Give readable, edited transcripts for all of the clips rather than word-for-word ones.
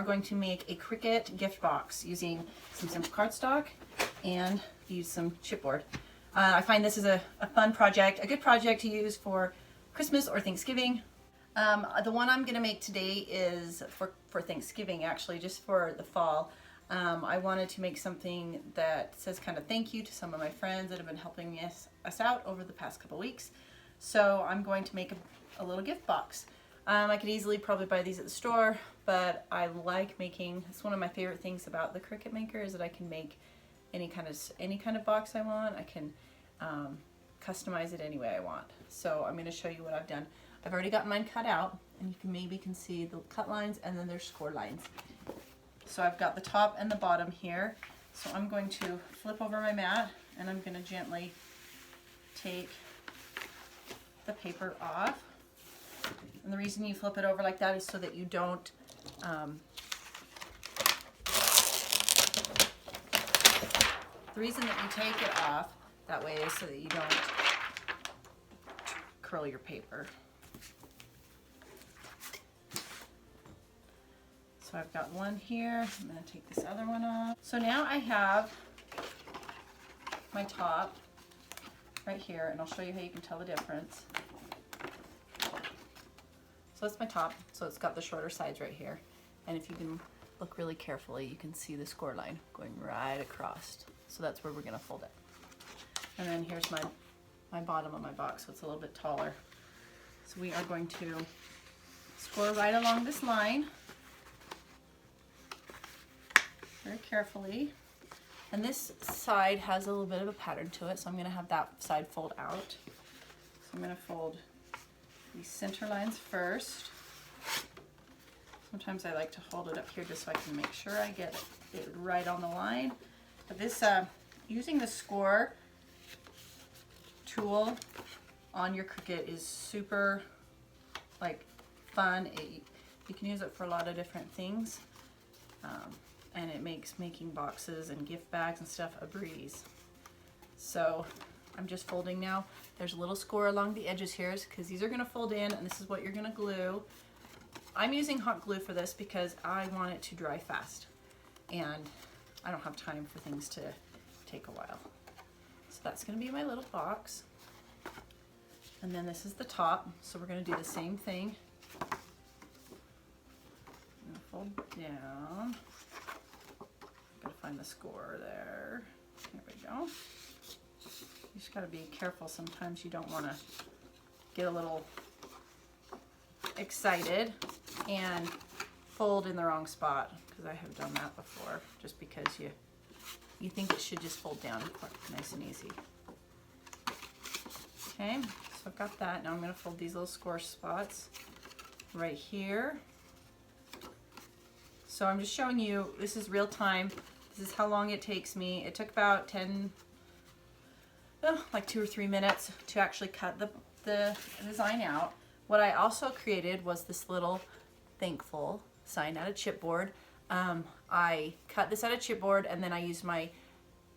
going to make a Cricut gift box using some simple cardstock and use some chipboard. I find this is a fun project, a good project to use for Christmas or Thanksgiving. The one I'm going to make today is for Thanksgiving, actually, just for the fall. I wanted to make something that says kind of thank you to some of my friends that have been helping us out over the past couple weeks. So I'm going to make a little gift box. I could easily probably buy these at the store, but I like making, it's one of my favorite things about the Cricut Maker is that I can make any kind of box I want. I can customize it any way I want. So I'm going to show you what I've done. I've already got mine cut out, and you can see the cut lines, and then there's score lines. So I've got the top and the bottom here. So I'm going to flip over my mat, and I'm going to gently take the paper off. And the reason you flip it over like that is so that you don't the reason that you take it off that way is so that you don't curl your paper. So I've got one here. I'm going to take this other one off. So now I have my top right here, and I'll show you how you can tell the difference. So that's my top. So it's got the shorter sides right here. And if you can look really carefully, you can see the score line going right across. So that's where we're going to fold it. And then here's my bottom of my box, so it's a little bit taller. So we are going to score right along this line very carefully. And this side has a little bit of a pattern to it, so I'm going to have that side fold out. So I'm going to fold these center lines first. Sometimes I like to hold it up here just so I can make sure I get it right on the line. But this, using the score tool on your Cricut is super fun. You can use it for a lot of different things, and it makes making boxes and gift bags and stuff a breeze. So I'm just folding now. There's a little score along the edges here because these are going to fold in, and this is what you're going to glue. I'm using hot glue for this because I want it to dry fast, and I don't have time for things to take a while. So that's going to be my little box. And then this is the top, so we're going to do the same thing. I'm going to fold down. Gotta find the score there. There we go. You just gotta be careful. Sometimes you don't want to get a little excited and fold in the wrong spot, because I have done that before, just because you think it should just fold down quite nice and easy. Okay, so I've got that. Now I'm going to fold these little score spots right here. So I'm just showing you, this is real time. This is how long it takes me. It took about 2 or 3 minutes to actually cut the design out. What I also created was this little thankful sign out of chipboard. I cut this out of chipboard, and then I used my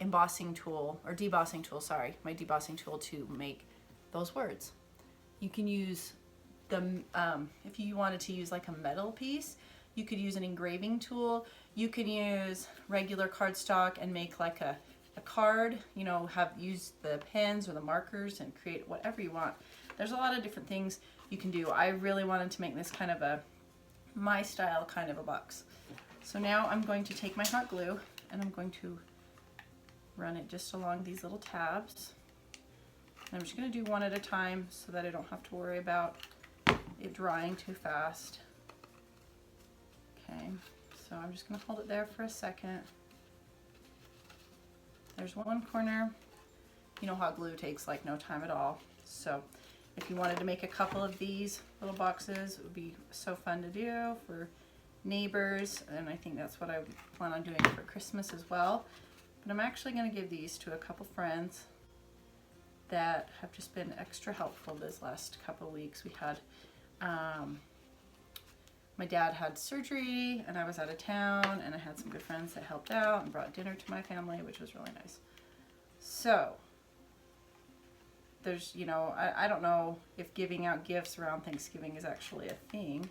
embossing tool, or debossing tool, sorry, my debossing tool to make those words. You can use if you wanted to use like a metal piece, you could use an engraving tool. You could use regular cardstock and make like a card, you know, use the pens or the markers and create whatever you want. There's a lot of different things you can do. I really wanted to make this kind of my style kind of a box. So now I'm going to take my hot glue, and I'm going to run it just along these little tabs. And I'm just going to do one at a time so that I don't have to worry about it drying too fast. Okay, so I'm just going to hold it there for a second. There's one corner. You know, hot glue takes like no time at all. So if you wanted to make a couple of these little boxes, it would be so fun to do for neighbors, and I think that's what I plan on doing for Christmas as well. But I'm actually going to give these to a couple friends that have just been extra helpful this last couple of weeks. We had my dad had surgery, and I was out of town, and I had some good friends that helped out and brought dinner to my family, which was really nice. So there's, you know, I don't know if giving out gifts around Thanksgiving is actually a thing,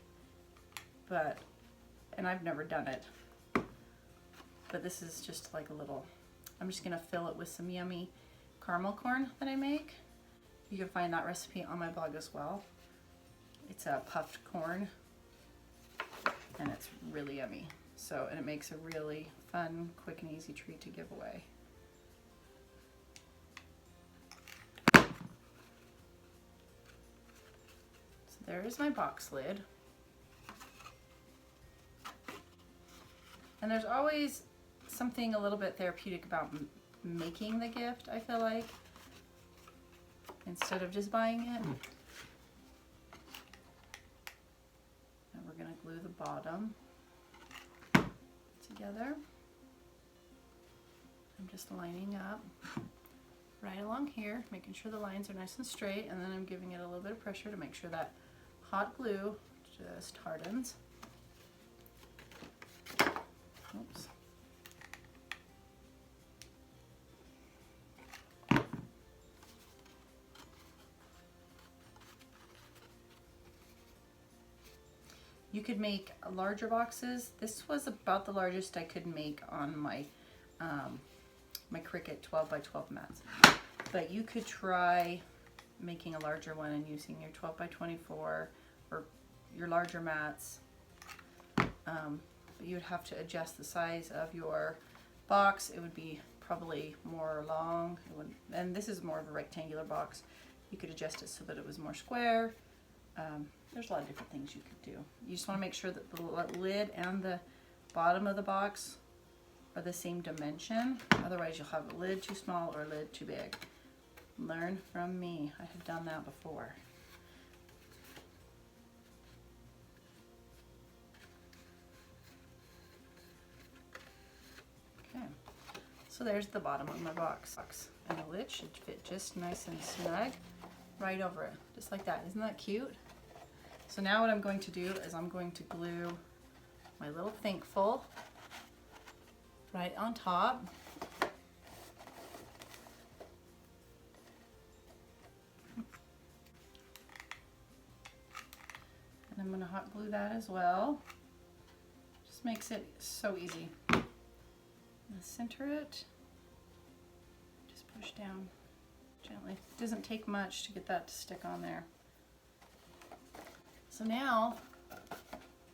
but and I've never done it. But this is just like a little, I'm just gonna fill it with some yummy caramel corn that I make. You can find that recipe on my blog as well. It's a puffed corn, and it's really yummy. So, and it makes a really fun, quick, and easy treat to give away. So there is my box lid. And there's always something a little bit therapeutic about making the gift, I feel like, instead of just buying it. And we're gonna glue the bottom together. I'm just lining up right along here, making sure the lines are nice and straight, and then I'm giving it a little bit of pressure to make sure that hot glue just hardens. Oops. You could make larger boxes. This was about the largest I could make on my my Cricut 12 by 12 mats. But you could try making a larger one and using your 12 by 24 or your larger mats. But you would have to adjust the size of your box. It would be probably more long. And this is more of a rectangular box. You could adjust it so that it was more square. There's a lot of different things you could do. You just want to make sure that the lid and the bottom of the box are the same dimension. Otherwise you'll have a lid too small or a lid too big. Learn from me. I have done that before. Okay, so there's the bottom of my box. And the lid should fit just nice and snug right over it, just like that. Isn't that cute? So now what I'm going to do is I'm going to glue my little thankful right on top. And I'm going to hot glue that as well. Just makes it so easy. I'm going to center it. Just push down gently. It doesn't take much to get that to stick on there. So now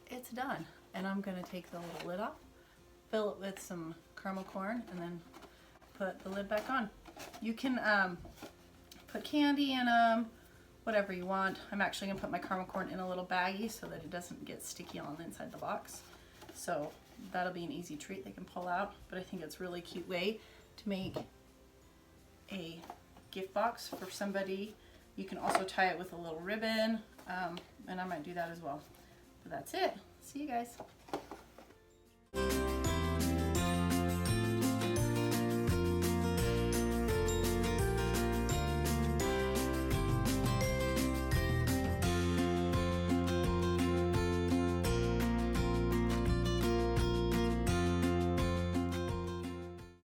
it's done, and I'm going to take the little lid off, fill it with some caramel corn, and then put the lid back on. You can put candy in them, whatever you want. I'm actually going to put my caramel corn in a little baggie so that it doesn't get sticky on the inside the box. So that'll be an easy treat they can pull out, but I think it's a really cute way to make a gift box for somebody. You can also tie it with a little ribbon, and I might do that as well. But that's it. See you guys.